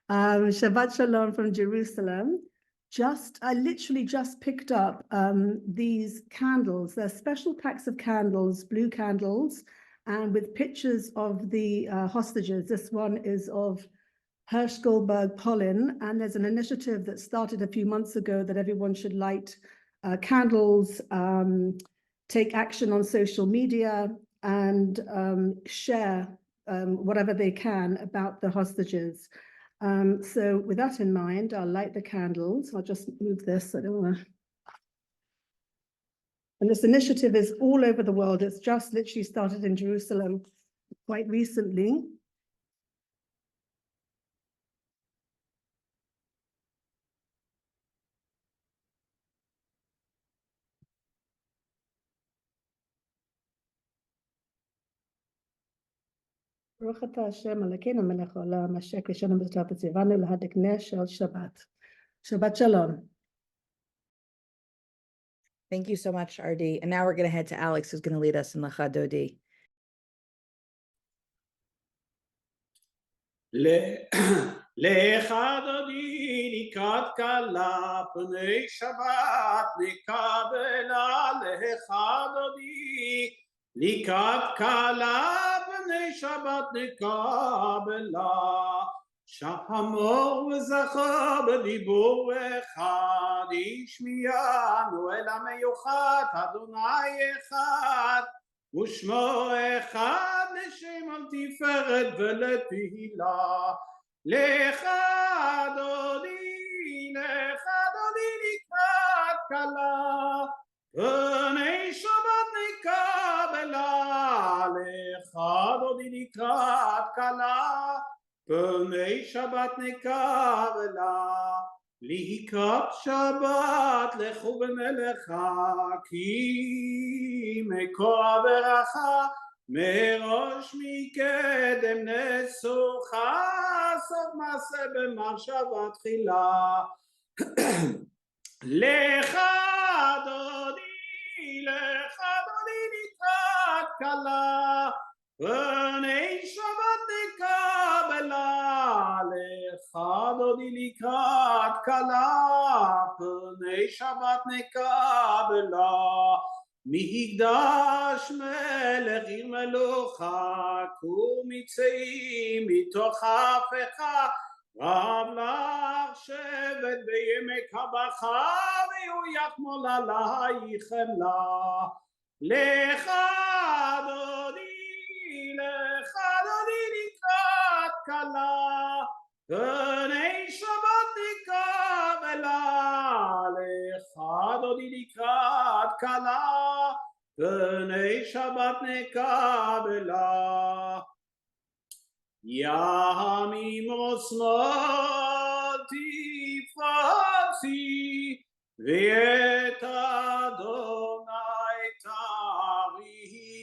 Shabbat Shalom from Jerusalem. I literally just picked up these candles. They're special packs of candles, blue candles, and with pictures of the hostages. This one is of Hersh Goldberg Polin, and there's an initiative that started a few months ago that everyone should light candles, take action on social media, and share whatever they can about the hostages. So with that in mind, I'll light the candles. I'll just move this. I don't want to. And this initiative is all over the world. It's just literally started in Jerusalem quite recently. ברוך אתה השם אלוקינו מלך העולם אשר קידשנו בזאת וציוונו להדליק נר של שבת. Shabbat Shalom. Thank you so much, RD. And now we're going to head to Alex, who's going to lead us in Lecha Dodi. Lecha Dodi לקראת כלה פני שבת נקבלה Lecha Dodi לקראת כלה פני שבת נקבלה שחמור וזכר בדיבור אחד ישמיענו אל המיוחד אדוני אחד ושמו אחד לשם על תפארת ולתהילה לך דודי לקראת כלה פני שבת נקבלה לך דודי לקראת כלה פני שבת נקבלה לקראת שבת לכו במלאכה כי מקור הברכה מראש מקדם נסוכה סוף מעשה במחשבה תחילה לך דודי לקראת כלה פני שבת נקבלה לך דודי לקראת כלה פני שבת נקבלה מקדש מלך עיר מלוכה קום יצאי מתוך הפכה רב לך שבט בימי קבחה והוא יחמול עלייך חמלה לך דודי לקראת כלה פני שבת נקבלה לך דודי לקראת כלה פני שבת נקבלה ימים עוצמות תפרצי ואת אדוני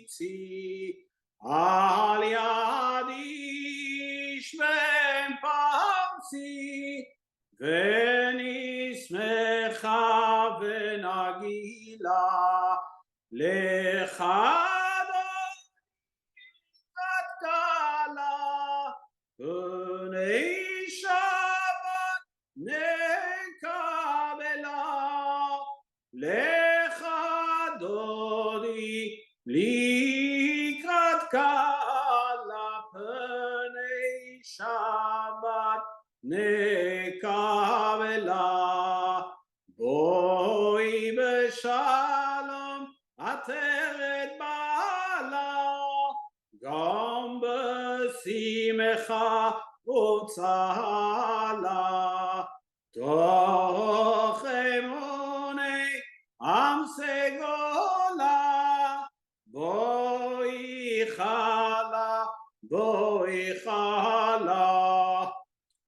תריצי על יד איש בן פרסי ונשמחה ונגילה לך לקראת כלה פני שבת נקבלה לך דודי לקראת כלה פני שבת נקבלה בואי בשלום עטרת בעלה גם בשמחה וצהלה תוך אמוני עם סגולה בואי חלה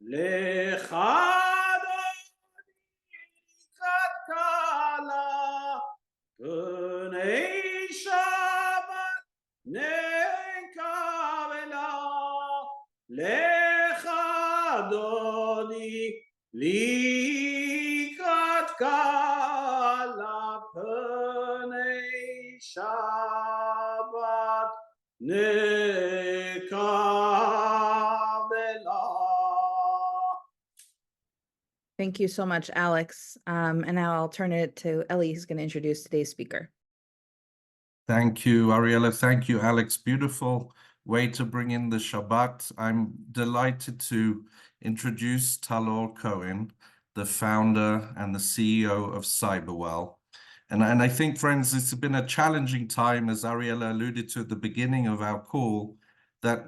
לך לקראת כלה פני שבת נקבלה לך דודי לקראת כלה פני שבת נקבלה Thank you so much, Alex. And now I'll turn it to Ellie, who's going to introduce today's speaker. Thank you, Ariella. Thank you, Alex. Beautiful way to bring in the Shabbat. I'm delighted to introduce Talor Cohen, the founder and the CEO of Cyberwell. And I think, friends, it's been a challenging time, as Ariella alluded to at the beginning of our call, that,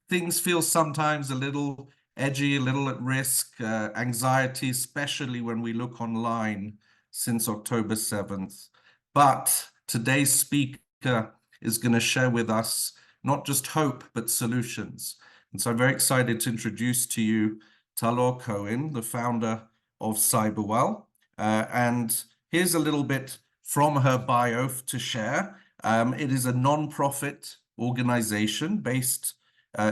things feel sometimes a little edgy, a little at risk, anxiety, especially when we look online since October 7th. But today's speaker is going to share with us not just hope, but solutions. And so I'm very excited to introduce to you Talor Cohen, the founder of Cyberwell. And here's a little bit from her bio to share. It is a non-profit organization based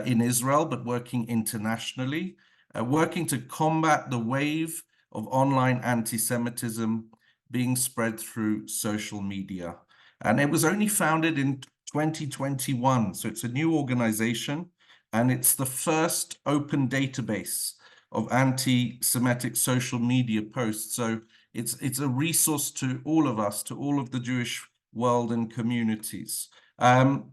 in Israel, but working internationally, working to combat the wave of online anti-Semitism being spread through social media. And it was only founded in 2021, so it's a new organization, and it's the first open database of anti-Semitic social media posts. So it's a resource to all of us, to all of the Jewish world and communities. I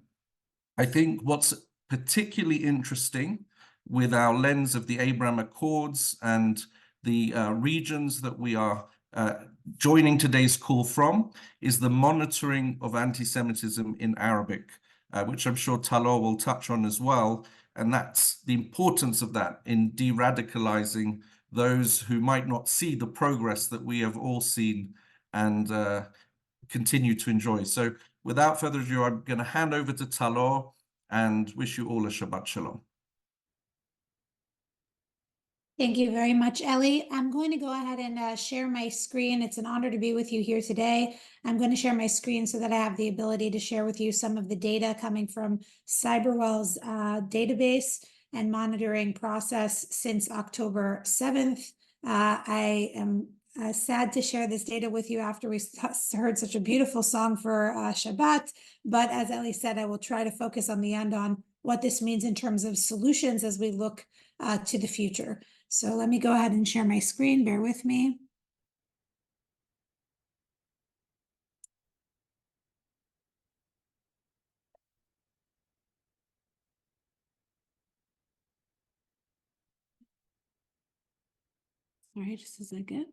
think what's particularly interesting with our lens of the Abraham Accords and the regions that we are joining today's call from is the monitoring of anti-Semitism in Arabic, which I'm sure Talor will touch on as well. And that's the importance of that in de-radicalizing those who might not see the progress that we have all seen and continue to enjoy. So without further ado, I'm going to hand over to Talor and wish you all a Shabbat Shalom. Thank you very much, Ellie. I'm going to go ahead and share my screen. It's an honor to be with you here today. I'm going to share my screen so that I have the ability to share with you some of the data coming from Cyberwell's database and monitoring process since October 7th. I am sad to share this data with you after we heard such a beautiful song for Shabbat. But as Ellie said, I will try to focus on the end on what this means in terms of solutions as we look to the future. So let me go ahead and share my screen. Bear with me. All right, just a second.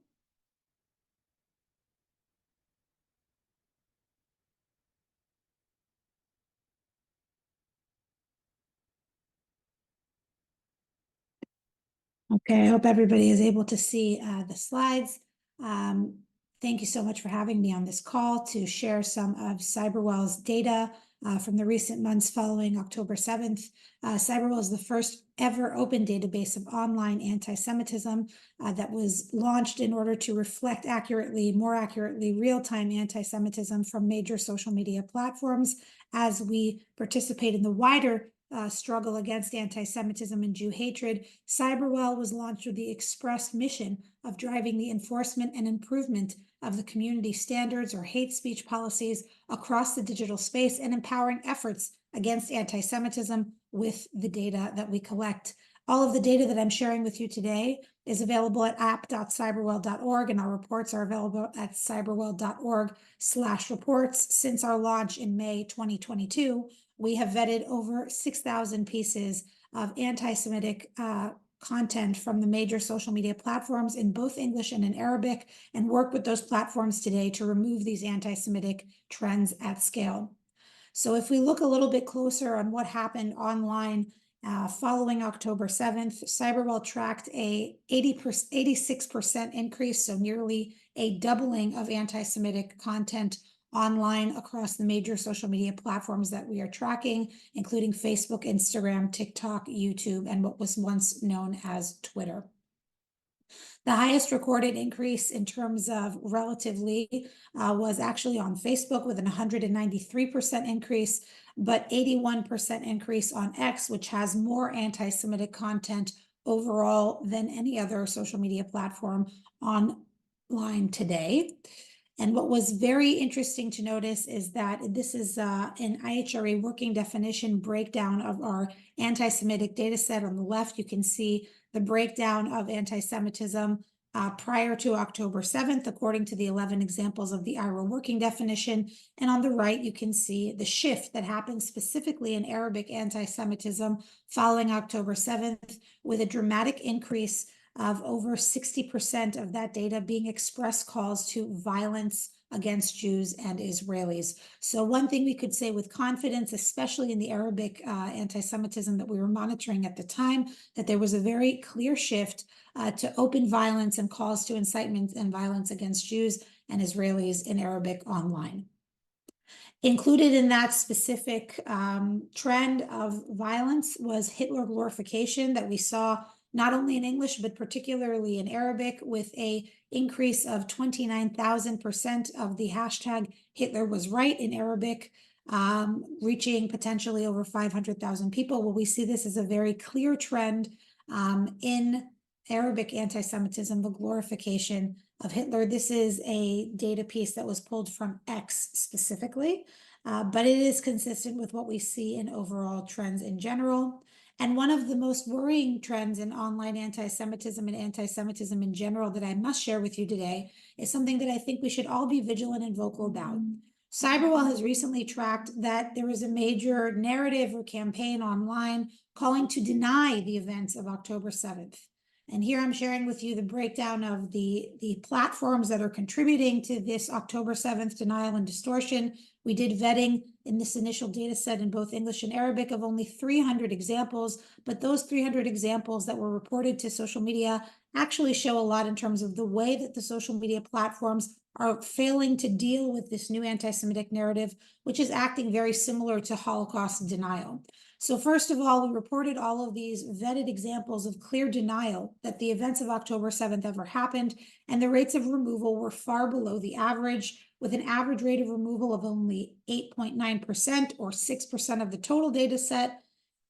Okay, I hope everybody is able to see the slides. Thank you so much for having me on this call to share some of Cyberwell's data from the recent months following October 7th. Cyberwell is the first ever open database of online anti-Semitism that was launched in order to reflect more accurately, real-time anti-Semitism from major social media platforms as we participate in the wider struggle against anti-Semitism and Jew hatred. Cyberwell was launched with the express mission of driving the enforcement and improvement of the community standards or hate speech policies across the digital space and empowering efforts against anti-Semitism with the data that we collect. All of the data that I'm sharing with you today is available at app.cyberwell.org, and our reports are available at cyberwell.org/reports. Since our launch in May 2022, we have vetted over 6,000 pieces of anti-Semitic content from the major social media platforms in both English and in Arabic, and work with those platforms today to remove these anti-Semitic trends at scale. So if we look a little bit closer on what happened online following October 7th, Cyberwell tracked a 86% increase, so nearly a doubling of anti-Semitic content online across the major social media platforms that we are tracking, including Facebook, Instagram, TikTok, YouTube, and what was once known as Twitter. The highest recorded increase in terms of relatively was actually on Facebook with an 193% increase, but 81% increase on X, which has more anti-Semitic content overall than any other social media platform online today. And what was very interesting to notice is that this is an IHRA working definition breakdown of our anti-Semitic data set. On the left, you can see the breakdown of anti-Semitism prior to October 7th, according to the 11 examples of the IHRA working definition. And on the right, you can see the shift that happened specifically in Arabic anti-Semitism following October 7th, with a dramatic increase of over 60% of that data being express calls to violence against Jews and Israelis. So one thing we could say with confidence, especially in the Arabic anti-Semitism that we were monitoring at the time, that there was a very clear shift to open violence and calls to incitement and violence against Jews and Israelis in Arabic online. Included in that specific trend of violence was Hitler glorification that we saw not only in English, but particularly in Arabic, with a increase of 29,000% of the hashtag Hitler was right in Arabic, reaching potentially over 500,000 people. Well, we see this as a very clear trend in Arabic anti-Semitism, the glorification of Hitler. This is a data piece that was pulled from X specifically, but it is consistent with what we see in overall trends in general. And one of the most worrying trends in online anti-Semitism and anti-Semitism in general that I must share with you today is something that I think we should all be vigilant and vocal about. Cyberwell has recently tracked that there is a major narrative or campaign online calling to deny the events of October 7th. And here I'm sharing with you the breakdown of the platforms that are contributing to this October 7th denial and distortion. We did vetting in this initial data set in both English and Arabic of only 300 examples, but those 300 examples that were reported to social media actually show a lot in terms of the way that the social media platforms are failing to deal with this new anti-Semitic narrative, which is acting very similar to Holocaust denial. So first of all, we reported all of these vetted examples of clear denial that the events of October 7th ever happened, and the rates of removal were far below the average, with an average rate of removal of only 8.9% or 6% of the total data set,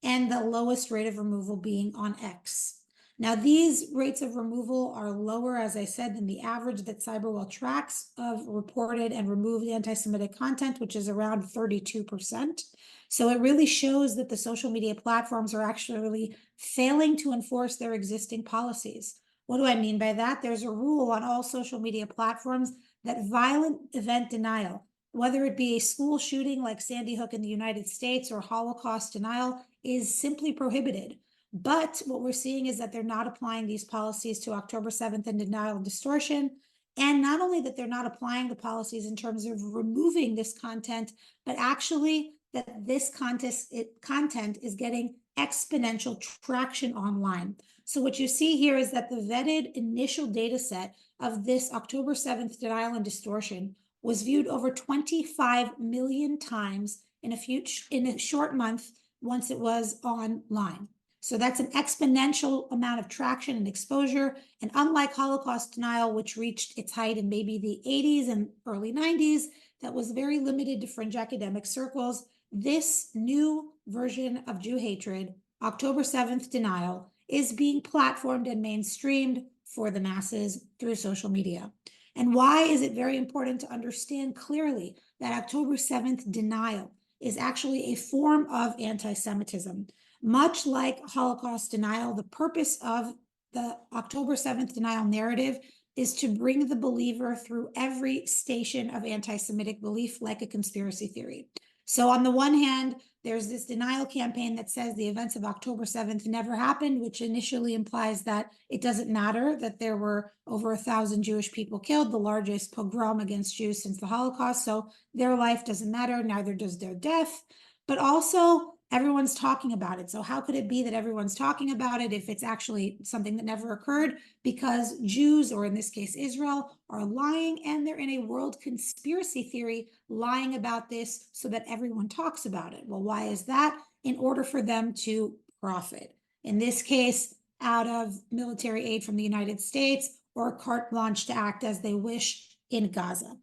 and the lowest rate of removal being on X. Now, these rates of removal are lower, as I said, than the average that Cyberwell tracks of reported and removed anti-Semitic content, which is around 32%. So it really shows that the social media platforms are actually failing to enforce their existing policies. What do I mean by that? There's a rule on all social media platforms that violent event denial, whether it be a school shooting like Sandy Hook in the United States or Holocaust denial, is simply prohibited. But what we're seeing is that they're not applying these policies to October 7th and denial and distortion. And not only that they're not applying the policies in terms of removing this content, but actually that this content is getting exponential traction online. So what you see here is that the vetted initial data set of this October 7th denial and distortion was viewed over 25 million times in a short month once it was online. So that's an exponential amount of traction and exposure. And unlike Holocaust denial, which reached its height in maybe the 80s and early 90s, that was very limited to fringe academic circles, this new version of Jew hatred, October 7th denial, is being platformed and mainstreamed for the masses through social media. And why is it very important to understand clearly that October 7th denial is actually a form of anti-Semitism? Much like Holocaust denial, the purpose of the October 7th denial narrative is to bring the believer through every station of anti-Semitic belief like a conspiracy theory. So on the one hand, there's this denial campaign that says the events of October 7th never happened, which initially implies that it doesn't matter that there were over 1,000 Jewish people killed, the largest pogrom against Jews since the Holocaust. So their life doesn't matter, neither does their death. But also, everyone's talking about it. So how could it be that everyone's talking about it if it's actually something that never occurred? Because Jews, or in this case Israel, are lying, and they're in a world conspiracy theory lying about this so that everyone talks about it. Well, why is that? In order for them to profit. In this case, out of military aid from the United States, or carte blanche to act as they wish in Gaza.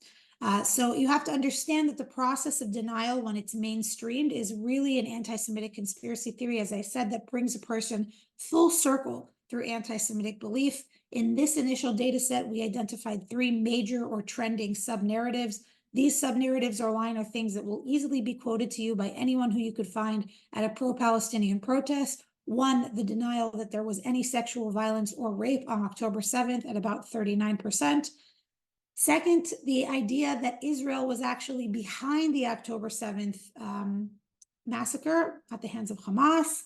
So you have to understand that the process of denial, when it's mainstreamed, is really an anti-Semitic conspiracy theory, as I said, that brings a person full circle through anti-Semitic belief. In this initial data set, we identified 3 major or trending sub-narratives. These sub-narratives online are things that will easily be quoted to you by anyone who you could find at a pro-Palestinian protest. 1, the denial that there was any sexual violence or rape on October 7th at about 39%. Second, the idea that Israel was actually behind the October 7th massacre at the hands of Hamas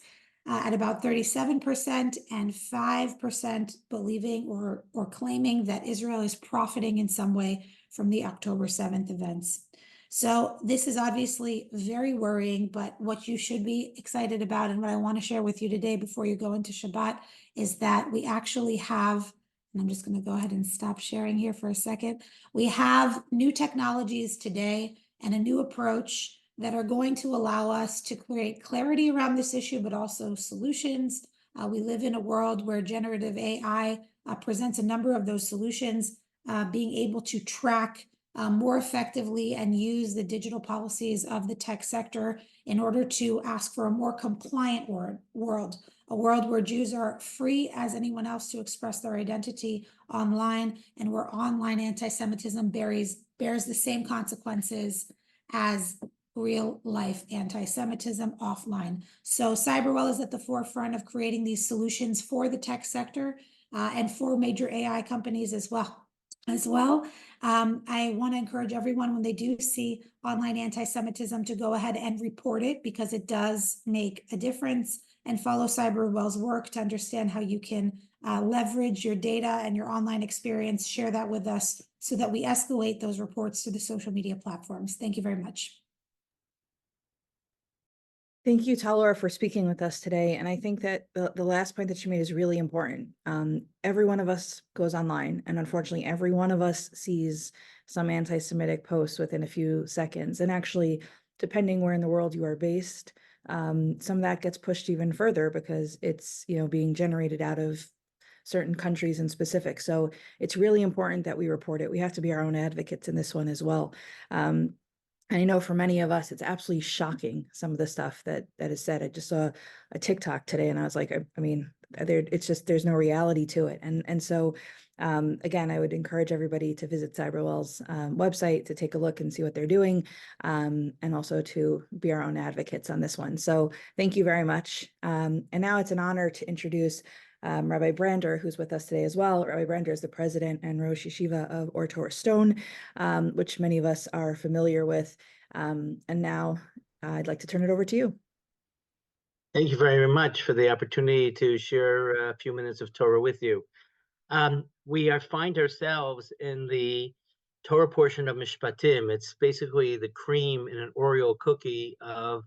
at about 37%, and 5% believing or claiming that Israel is profiting in some way from the October 7th events. So this is obviously very worrying, but what you should be excited about, and what I want to share with you today before you go into Shabbat, is that we actually have, and I'm just going to go ahead and stop sharing here for a second. We have new technologies today and a new approach that are going to allow us to create clarity around this issue, but also solutions. We live in a world where generative AI presents a number of those solutions, being able to track more effectively and use the digital policies of the tech sector in order to ask for a more compliant world, a world where Jews are free as anyone else to express their identity online, and where online anti-Semitism bears the same consequences as real life anti-Semitism offline. So Cyberwell is at the forefront of creating these solutions for the tech sector and for major AI companies as well. I want to encourage everyone, when they do see online anti-Semitism, to go ahead and report it, because it does make a difference, and follow Cyberwell's work to understand how you can leverage your data and your online experience, share that with us so that we escalate those reports to the social media platforms. Thank you very much. Thank you, Talor, for speaking with us today. And I think that the last point that you made is really important. Every one of us goes online, and unfortunately, every one of us sees some anti-Semitic posts within a few seconds. And actually, depending where in the world you are based, some of that gets pushed even further because it's, being generated out of certain countries in specific. So it's really important that we report it. We have to be our own advocates in this one as well. And I know for many of us, it's absolutely shocking, some of the stuff that is said. I just saw a TikTok today, and I was like, I mean, there's no reality to it. And so, again, I would encourage everybody to visit Cyberwell's website to take a look and see what they're doing, and also to be our own advocates on this one. So thank you very much. And now it's an honor to introduce Rabbi Brander, who's with us today as well. Rabbi Brander is the president and Rosh Yeshiva of Or Torah Stone, which many of us are familiar with. And now I'd like to turn it over to you. Thank you very much for the opportunity to share a few minutes of Torah with you. We find ourselves in the Torah portion of Mishpatim. It's basically the cream in an Oreo cookie of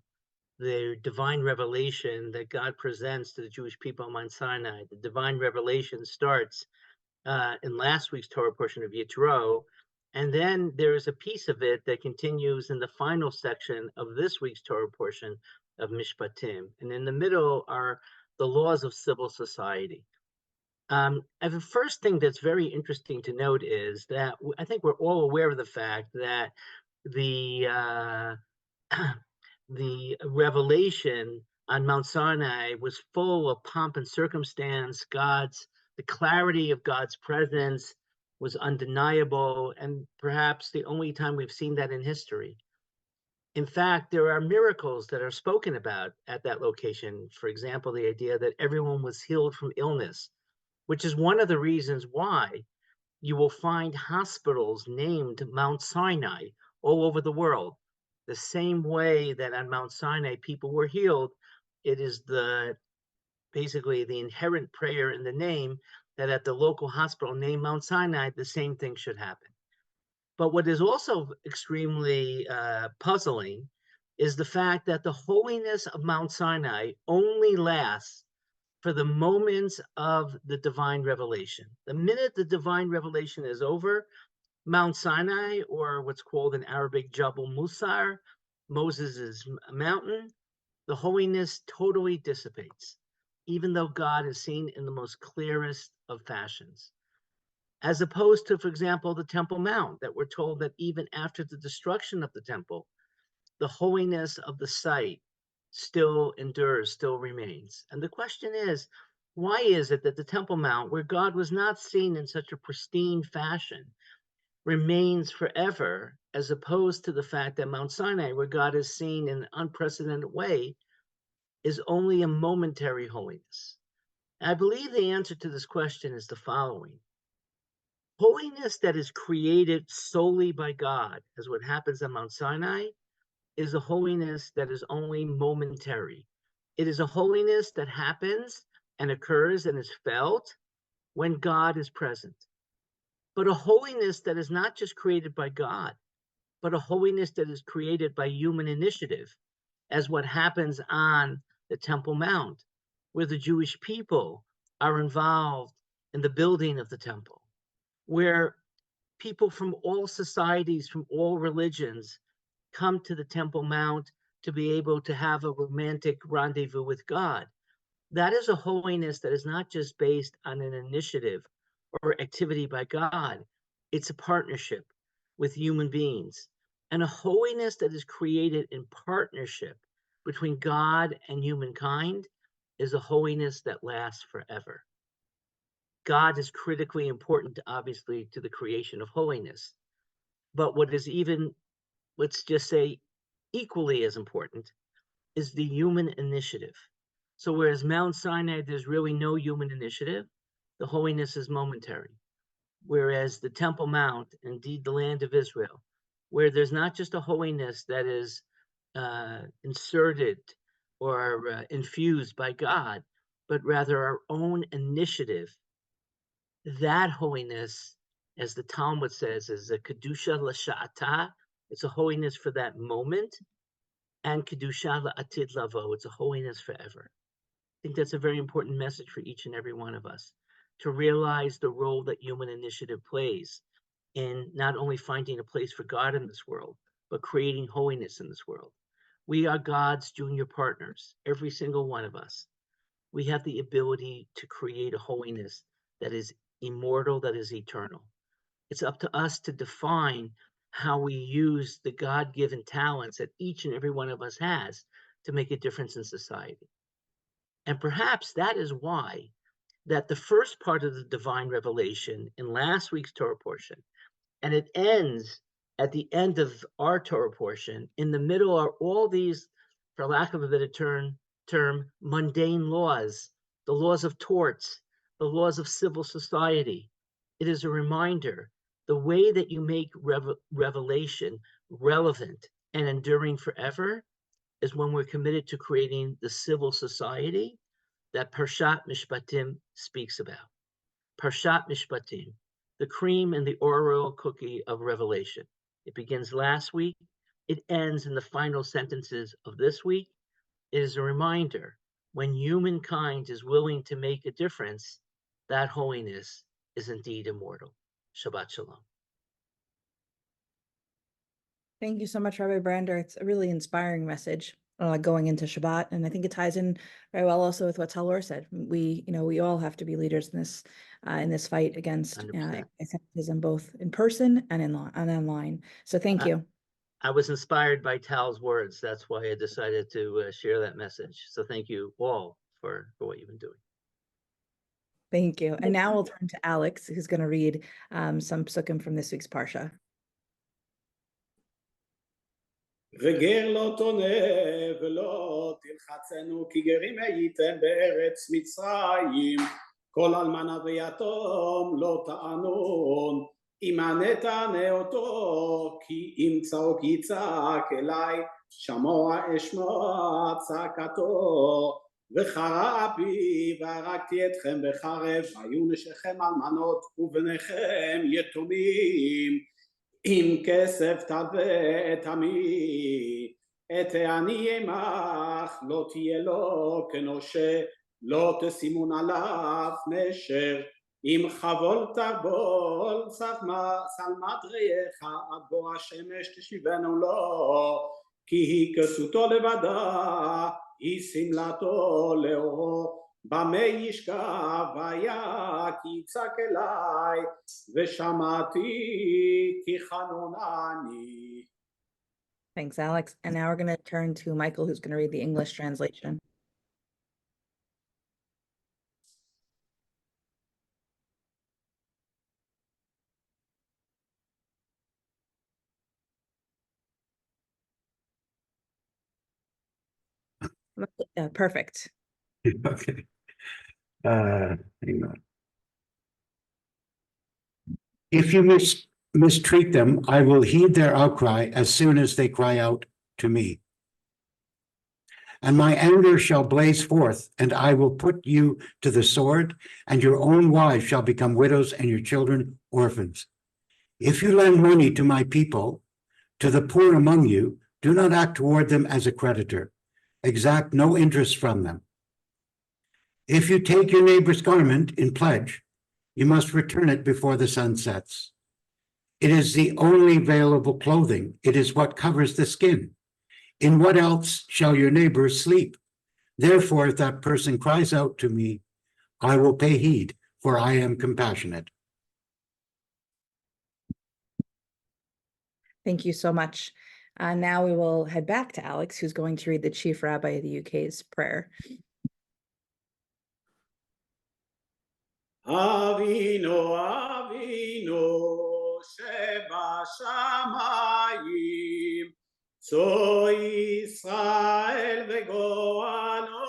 the divine revelation that God presents to the Jewish people on Mount Sinai. The divine revelation starts in last week's Torah portion of Yitro, and then there is a piece of it that continues in the final section of this week's Torah portion of Mishpatim. And in the middle are the laws of civil society. And the first thing that's very interesting to note is that I think we're all aware of the fact that the revelation on Mount Sinai was full of pomp and circumstance. The clarity of God's presence was undeniable, and perhaps the only time we've seen that in history. In fact, there are miracles that are spoken about at that location. For example, the idea that everyone was healed from illness, which is one of the reasons why you will find hospitals named Mount Sinai all over the world. The same way that on Mount Sinai people were healed, it is basically the inherent prayer in the name that at the local hospital named Mount Sinai, the same thing should happen. But what is also extremely puzzling is the fact that the holiness of Mount Sinai only lasts for the moments of the divine revelation. The minute the divine revelation is over, Mount Sinai, or what's called in Arabic Jabal Musar, Moses' mountain, the holiness totally dissipates, even though God is seen in the most clearest of fashions. As opposed to, for example, the Temple Mount, that we're told that even after the destruction of the temple, the holiness of the site still endures, still remains. And the question is, Why is it that the Temple Mount, where God was not seen in such a pristine fashion, remains forever, as opposed to the fact that Mount Sinai, where God is seen in an unprecedented way, is only a momentary holiness? And I believe the answer to this question is the following. Holiness that is created solely by God, as what happens at Mount Sinai, is a holiness that is only momentary. It is a holiness that happens and occurs and is felt when God is present. But a holiness that is not just created by God, but a holiness that is created by human initiative, as what happens on the Temple Mount, where the Jewish people are involved in the building of the temple, where people from all societies, from all religions, come to the Temple Mount to be able to have a romantic rendezvous with God. That is a holiness that is not just based on an initiative or activity by God. It's a partnership with human beings. And a holiness that is created in partnership between God and humankind is a holiness that lasts forever. God is critically important, obviously, to the creation of holiness. But what is even, let's just say, equally as important is the human initiative. So whereas Mount Sinai, there's really no human initiative, the holiness is momentary. Whereas the Temple Mount, indeed the land of Israel, where there's not just a holiness that is inserted or infused by God, but rather our own initiative, that holiness, as the Talmud says, is a kedusha l'sha'ata. It's a holiness for that moment, and kedusha la'atid lavo. It's a holiness forever. I think that's a very important message for each and every one of us, to realize the role that human initiative plays in not only finding a place for God in this world, but creating holiness in this world. We are God's junior partners, every single one of us. We have the ability to create a holiness that is immortal, that is eternal. It's up to us to define how we use the God-given talents that each and every one of us has to make a difference in society. And perhaps that is why that the first part of the divine revelation in last week's Torah portion, and it ends at the end of our Torah portion, in the middle are all these, for lack of a better term, mundane laws, the laws of torts, the laws of civil society. It is a reminder, the way that you make revelation relevant and enduring forever is when we're committed to creating the civil society that Parshat Mishpatim speaks about. Parshat Mishpatim, the cream and the Oreo cookie of Revelation. It begins last week. It ends in the final sentences of this week. It is a reminder, when humankind is willing to make a difference, that holiness is indeed immortal. Shabbat Shalom. Thank you so much, Rabbi Brander. It's a really inspiring message going into Shabbat, and I think it ties in very well also with what Talor said. We all have to be leaders in this fight against 100%. anti-Semitism, both in person and online. So thank you. I was inspired by Tal's words. That's why I decided to share that message. So thank you all for what you've been doing. Thank you. And now we'll turn to Alex, who's going to read some psukim from this week's Parsha. וגר לא תונה ולא תלחצנו כי גרים הייתם בארץ מצרים כל אלמנה ויתום לא תענון אם אני תענה אותו כי אם צעוק יצעק אליי שמוע אשמע צעקתו וחרה אפי והרגתי אתכם בחרב היו נשיכם אלמנות ובניכם יתומים אם כסף תלווה את עמי, את העני עמך, לא תהיה לו כנושה, לא תשימון עליו נשר, אם חבול תבול, שלמת רעך, עד בוא השמש תשיבנו לו, כי היא כסותו לבדה, היא שמלתו לאורו, במה ישכב היה כי יצעק אליי ושמעתי כי חנונני. Thanks, Alex. And now we're going to turn to Michael, who's going to read the English translation. Perfect. Okay. Hang on. If you mistreat them, I will heed their outcry as soon as they cry out to me. And my anger shall blaze forth, and I will put you to the sword, and your own wives shall become widows, and your children orphans. If you lend money to my people, to the poor among you, do not act toward them as a creditor. Exact no interest from them. If you take your neighbor's garment in pledge, you must return it before the sun sets. It is the only available clothing. It is what covers the skin. In what else shall your neighbor sleep? Therefore, if that person cries out to me, I will pay heed, for I am compassionate. Thank you so much. Now we will head back to Alex, who's going to read the Chief Rabbi of the UK's prayer. Avinu, Avinu, Sheba Shamayim, Zo Yisrael vegoalo.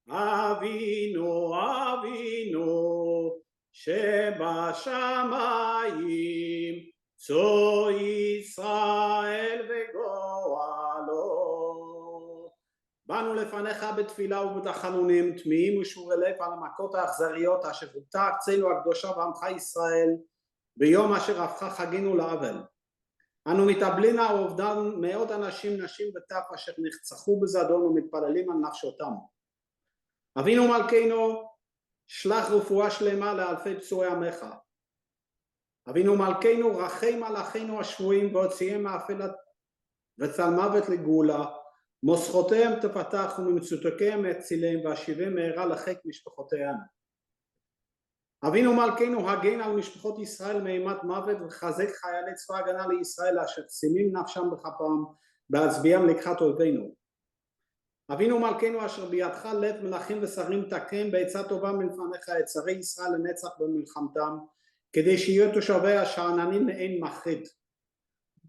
Avinu, Avinu, Sheba Shamayim, Zo Yisrael vegoalo. באנו לפניך בתפילה ובתחנונים תמימים ושורי לב על המכות האכזריות אשר הוכתה ארצנו הקדושה ועמך ישראל ביום אשר הפכה חגינו לעוול. אנו מתאבלים על אובדן מאות אנשים, נשים וטף אשר נחצחו בזדון ומתפללים על נפשותם. אבינו מלכנו, שלח רפואה שלמה לאלפי פצועי עמך. אבינו מלכנו, רחם על אחינו השבויים והוציאם מאפלת וצל מוות לגאולה. מוסכותיהם תפתח וממצוקותיהם הצילם והשיבם מהרה לחיק משפחותיהם. אבינו מלכנו, הגן על משפחות ישראל מאימת מוות וחזק חיילי צבא הגנה לישראל אשר שימים נפשם בכפם בהצביעם לקראת אויבינו. אבינו מלכנו, אשר בידך לב מלכים ושרים תקם בעצה טובה מלפניך את שרי ישראל לנצח במלחמתם, כדי שיהיו תושביה שאננים מעין מחריד.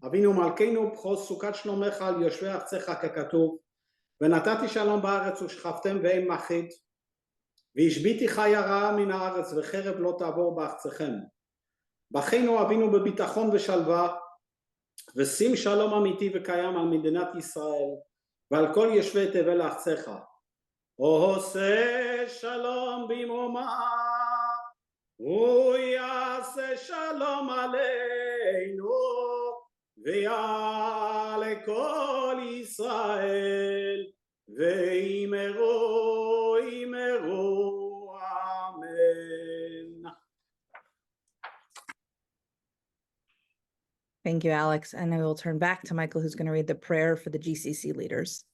אבינו מלכנו, בחוז סוכת שלומך על יושבי ארצך ככתוב, ונתתי שלום בארץ ושכבתם ואין מחריד, והשביתי חיה רעה מן הארץ וחרב לא תעבור בארצכם. בכינו אבינו בביטחון ושלווה, ושים שלום אמיתי וקיים על מדינת ישראל ועל כל יושבי תבל ארצך. עושה שלום במרומה, הוא יעשה שלום עלינו, ויעלה כל ישראל, ואמרו אמרו אמן. Thank you, Alex. And I will turn back to Michael, who's going to read the prayer for the GCC leaders.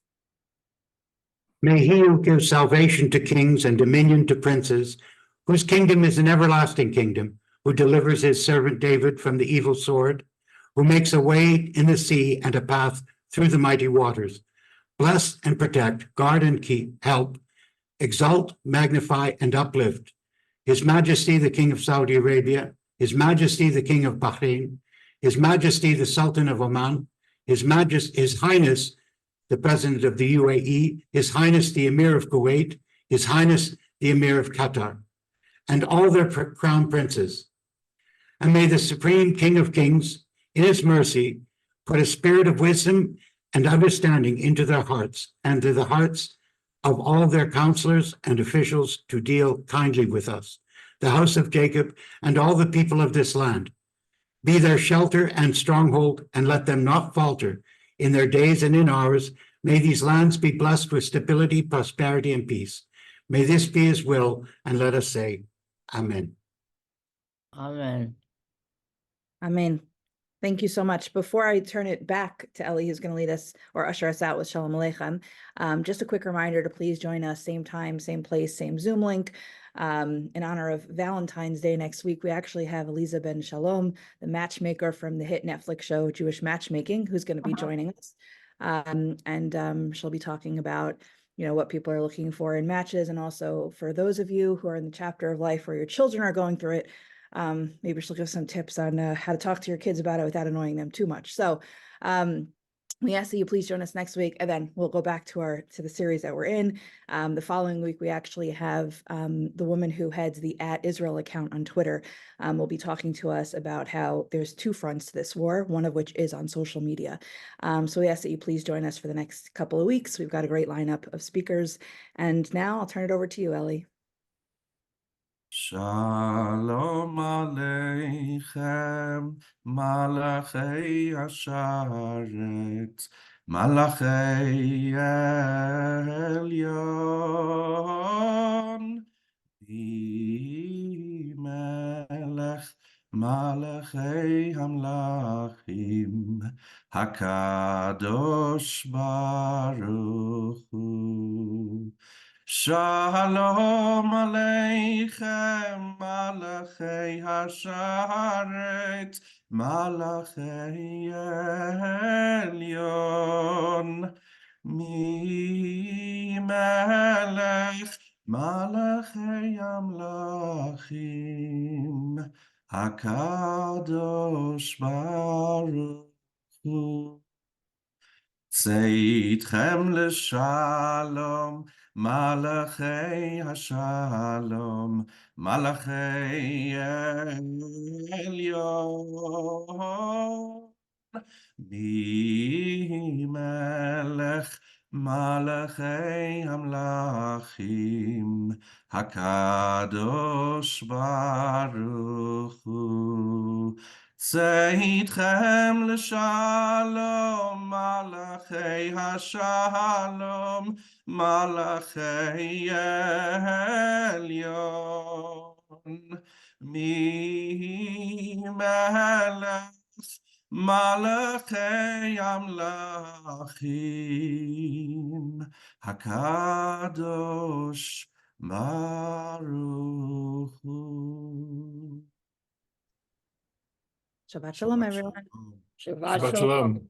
May he who gives salvation to kings and dominion to princes, whose kingdom is an everlasting kingdom, who delivers his servant David from the evil sword, who makes a way in the sea and a path through the mighty waters, bless and protect, guard and keep, help, exalt, magnify, and uplift His Majesty the King of Saudi Arabia, His Majesty the King of Bahrain, His Majesty the Sultan of Oman, His Highness the President of the UAE, His Highness the Emir of Kuwait, His Highness the Emir of Qatar, and all their crown princes. And may the Supreme King of Kings, in his mercy, put a spirit of wisdom and understanding into their hearts and to the hearts of all their counselors and officials to deal kindly with us, the house of Jacob and all the people of this land. Be their shelter and stronghold, and let them not falter in their days and in ours. May these lands be blessed with stability, prosperity, and peace. May this be his will, and let us say, Amen. Amen. Amen. Thank you so much. Before I turn it back to Ellie, who's going to lead us or usher us out with Shalom Aleichem, just a quick reminder to please join us same time, same place, same Zoom link. In honor of Valentine's Day next week, we actually have Eliza Ben Shalom, the matchmaker from the hit Netflix show Jewish Matchmaking, who's going to be joining us. She'll be talking about, what people are looking for in matches. And also for those of you who are in the chapter of life where your children are going through it, maybe she'll give some tips on how to talk to your kids about it without annoying them too much. So We ask that you please join us next week, and then we'll go back to the series that we're in. The following week, we actually have the woman who heads the @Israel account on Twitter will be talking to us about how there's two fronts to this war, one of which is on social media. So we ask that you please join us for the next couple of weeks. We've got a great lineup of speakers. And now I'll turn it over to you, Ellie. Shalom Aleichem, Malachei Asharet, Malachei Elyon, Melech, Malachei Hamlachim, Hakadosh Baruch Hu. Shalom Aleichem, Malachei Hasharet, Malachei Elyon, Melech, Malachei Amlachim, Hakadosh Baruch Hu. Tzeitkhem l'shalom, Malachei Hashalom, Malachei Elyon, Melech, Malachei Hamlachim, Hakadosh Baruch Hu. Tzeitkhem l'shalom, Malachei Hashalom, Malachei Elyon, Melech, Malachei Amlachim, Hakadosh Baruch Hu. Shabbat shalom, everyone. Shabbat shalom.